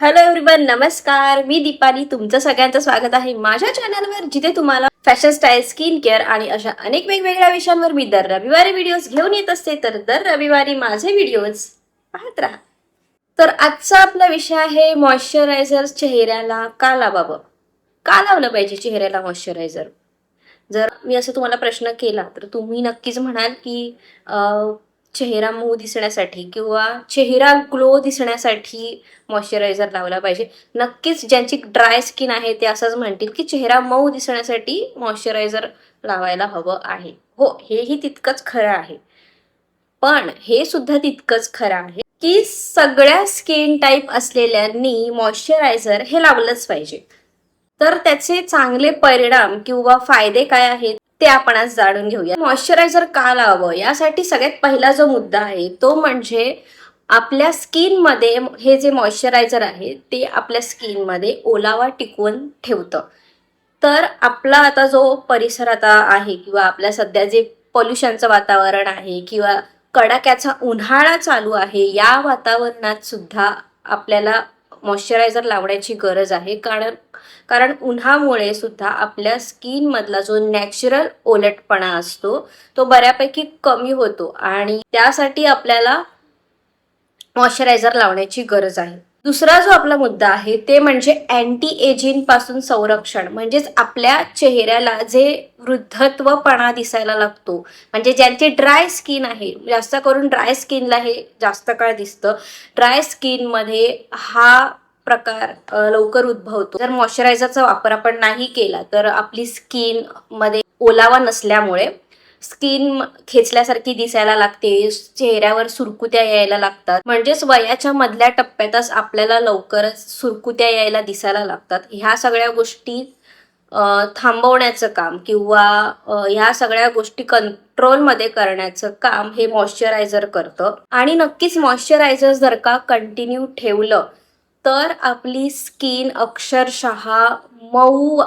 Hello everyone, नमस्कार. मी दीपाली. तुमचं सगळ्यांचं स्वागत आहे माझ्या चॅनलवर, जिथे तुम्हाला फॅशन स्टाईल, स्किन केअर आणि अशा अनेक वेगवेगळ्या विषयांवर मी दर रविवारी व्हिडिओज घेऊन येत असते. तर दर रविवारी माझे व्हिडिओज पाहत राहा. तर आजचा आपला विषय आहे मॉइश्चरायझर चेहऱ्याला का लावावं. का लावलं पाहिजे चेहऱ्याला मॉइश्चरायझर? जर मी असं तुम्हाला प्रश्न केला तर तुम्ही नक्कीच म्हणाल की चेहरा मऊ दिसण्यासाठी किंवा चेहरा ग्लो दिसण्यासाठी मॉइश्चरायझर लावला पाहिजे. नक्कीच ज्यांची ड्राय स्किन आहे ते असंच म्हणतील की चेहरा मऊ दिसण्यासाठी मॉइश्चरायझर लावायला हवं आहे. हो, हेही तितकंच खरं आहे. पण हे सुद्धा तितकंच खरं आहे की सगळ्या स्किन टाईप असलेल्यांनी मॉइश्चरायझर हे लावलंच पाहिजे. तर त्याचे चांगले परिणाम किंवा फायदे काय आहेत ते आपण आज जाणून घेऊया. मॉइश्चरायझर का लावावं यासाठी सगळ्यात पहिला जो मुद्दा आहे तो म्हणजे आपल्या स्किनमध्ये हे जे मॉइश्चरायझर आहे ते आपल्या स्किनमध्ये ओलावा टिकवून ठेवतं. तर आपला आता जो परिसर आता आहे किंवा आपल्या सध्या जे पोल्युशनचं वातावरण आहे किंवा कडाक्याचा उन्हाळा चालू आहे, या वातावरणात सुद्धा आपल्याला मॉइश्चरायझर लावण्याची गरज आहे. कारण कारण उन्हामुळे सुद्धा आपल्या स्किनमधला जो नॅचरल ओलटपणा असतो तो बऱ्यापैकी कमी होतो आणि त्यासाठी आपल्याला मॉइश्चरायझर लावण्याची गरज आहे. दुसरा जो आपला मुद्दा आहे ते म्हणजे अँटी एजिंग पासून संरक्षण. म्हणजेच आपल्या चेहऱ्याला जे वृद्धत्वपणा दिसायला लागतो, म्हणजे ज्यांची ड्राय स्किन आहे, जास्त करून ड्राय स्किनला हे जास्त काळ दिसतं. ड्राय स्किनमध्ये हा प्रकार लवकर उद्भवतो. जर मॉइश्चरायझरचा वापर आपण नाही केला तर आपली स्किन मध्ये ओलावा नसल्यामुळे स्किन खेचल्यासारखी दिसायला लागते, चेहऱ्यावर सुरकुत्या यायला लागतात. म्हणजेच वयाच्या मधल्या टप्प्यातच आपल्याला लवकरच सुरकुत्या यायला दिसायला लागतात. ह्या सगळ्या गोष्टी थांबवण्याचं काम किंवा ह्या सगळ्या गोष्टी कंट्रोलमध्ये करण्याचं काम हे मॉइश्चरायझर करतं. आणि नक्कीच मॉइश्चरायझर जर का कंटिन्यू ठेवलं तर आपली स्किन अक्षरशः मऊ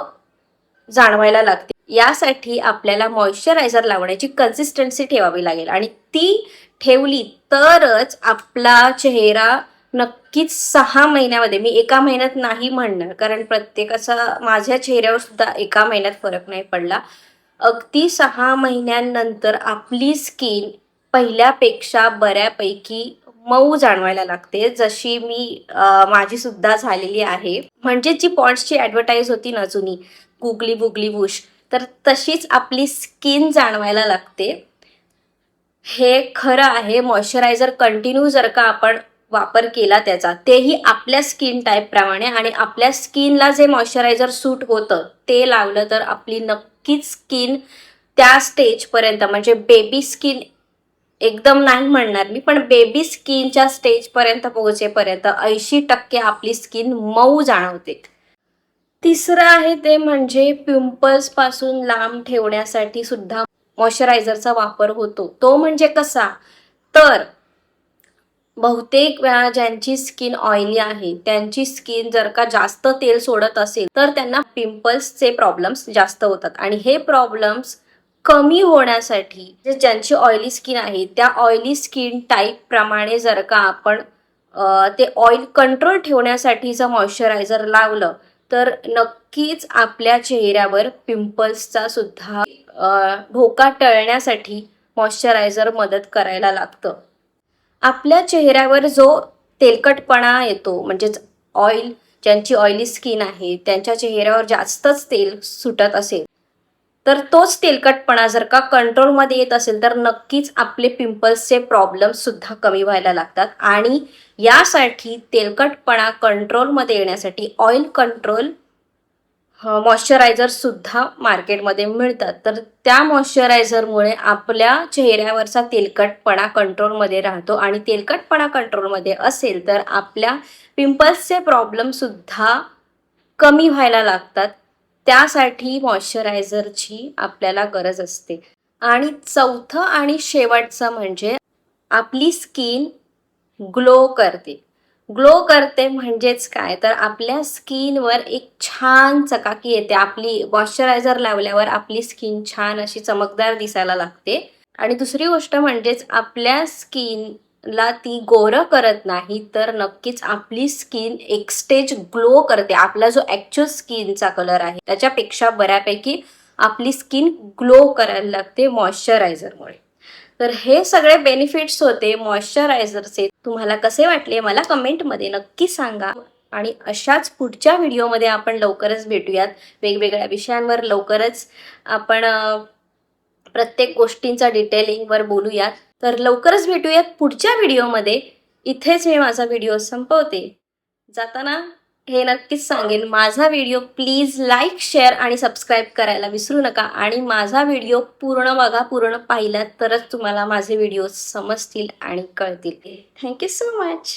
जाणवायला लागते. यासाठी आपल्याला मॉइश्चरायझर लावण्याची कन्सिस्टन्सी ठेवावी लागेल आणि ती ठेवली तरच आपला चेहरा नक्कीच 6 महिन्यामध्ये, मी एका महिन्यात नाही म्हणणार कारण प्रत्येकाचा, माझ्या चेहऱ्यावर सुद्धा एका महिन्यात फरक नाही पडला, अगदी 6 महिन्यांनंतर आपली स्किन पहिल्यापेक्षा बऱ्यापैकी मऊ जाणवायला लागते. जशी माझी सुद्धा झालेली आहे. म्हणजे जी पॉन्ड्सची ॲडव्हर्टाईज होती ना जुनी, गुगली बुगली बुश, तर तशीच आपली स्किन जाणवायला लागते. हे खरं आहे. मॉइश्चरायझर कंटिन्यू जर का आपण वापर केला त्याचा, तेही आपल्या स्किन टाईप प्रमाणे आणि आपल्या स्किनला जे मॉइश्चरायझर सूट होतं ते लावलं तर आपली नक्कीच स्किन त्या स्टेजपर्यंत, म्हणजे बेबी स्किन एकदम नाही म्हणणार मी, पण बेबी स्किनच्या स्टेजपर्यंत पोहोचेपर्यंत 80% आपली स्किन मऊ जाणवते. तिसरं आहे ते म्हणजे पिंपल्स पासून लांब ठेवण्यासाठी सुद्धा मॉइश्चरायझरचा वापर होतो. तो म्हणजे कसा? तर बहुतेक वेळा ज्यांची स्किन ऑइली आहे, त्यांची स्किन जर का जास्त तेल सोडत असेल तर त्यांना पिंपल्सचे प्रॉब्लेम्स जास्त होतात. आणि हे प्रॉब्लेम्स कमी होण्यासाठी ज्यांची ऑइली स्किन आहे त्या ऑइली स्किन टाईप प्रमाणे जर का आपण ते ऑइल कंट्रोल ठेवण्यासाठी जर मॉइश्चरायझर लावलं तर नक्कीच आपल्या चेहऱ्यावर पिंपल्सचा सुद्धा धोका टळण्यासाठी मॉइश्चरायझर मदत करायला लागतं. आपल्या चेहऱ्यावर जो तेलकटपणा येतो, म्हणजेच ऑइल, ज्यांची ऑइली स्किन आहे त्यांच्या चेहऱ्यावर जास्तच तेल सुटत असेल तर तोच तेलकटपणा जर का कंट्रोलमध्ये येत असेल तर नक्कीच आपले पिंपल्सचे प्रॉब्लेम सुद्धा कमी व्हायला लागतात. आणि यासाठी तेलकटपणा कंट्रोलमध्ये येण्यासाठी ऑइल कंट्रोल मॉइश्चरायझर सुद्धा मार्केटमध्ये मिळतात. तर त्या मॉइश्चरायझरमुळे आपल्या चेहऱ्यावरचा तेलकटपणा कंट्रोलमध्ये राहतो आणि तेलकटपणा कंट्रोलमध्ये असेल तर आपल्या पिंपल्सचे प्रॉब्लेम सुद्धा कमी व्हायला लागतात. त्यासाठी मॉइश्चरायझरची आपल्याला गरज असते. आणि चौथं आणि शेवटचं म्हणजे आपली स्किन ग्लो करते. ग्लो करते म्हणजेच काय, तर आपल्या स्किनवर एक छान चकाकी येते. आपली मॉइश्चरायझर लावल्यावर आपली स्किन छान अशी चमकदार दिसायला लागते. आणि दुसरी गोष्ट म्हणजेच आपल्या स्किन ला ती गोरं करत नाही, तर नक्कीच आपली स्किन एक स्टेज ग्लो करते. आपला जो ॲक्च्युअल स्किनचा कलर आहे त्याच्यापेक्षा बऱ्यापैकी आपली स्किन ग्लो करायला लागते मॉइश्चरायझरमुळे. तर हे सगळे बेनिफिट्स होते मॉइश्चरायझरचे. तुम्हाला कसे वाटले मला कमेंटमध्ये नक्की सांगा. आणि अशाच पुढच्या व्हिडिओमध्ये आपण लवकरच भेटूयात. वेगवेगळ्या विषयांवर लवकरच आपण प्रत्येक गोष्टींचा डिटेलिंगवर बोलूयात. तर लवकरच भेटूयात पुढच्या व्हिडिओमध्ये. इथेच मी माझा व्हिडिओ संपवते. जाताना हे नक्कीच सांगेन, माझा व्हिडिओ प्लीज लाईक, शेअर आणि सबस्क्राईब करायला विसरू नका. आणि माझा व्हिडिओ पूर्ण बघा, पूर्ण पाहिलात तरच तुम्हाला माझे व्हिडिओ समजतील आणि कळतील. Thank you so much.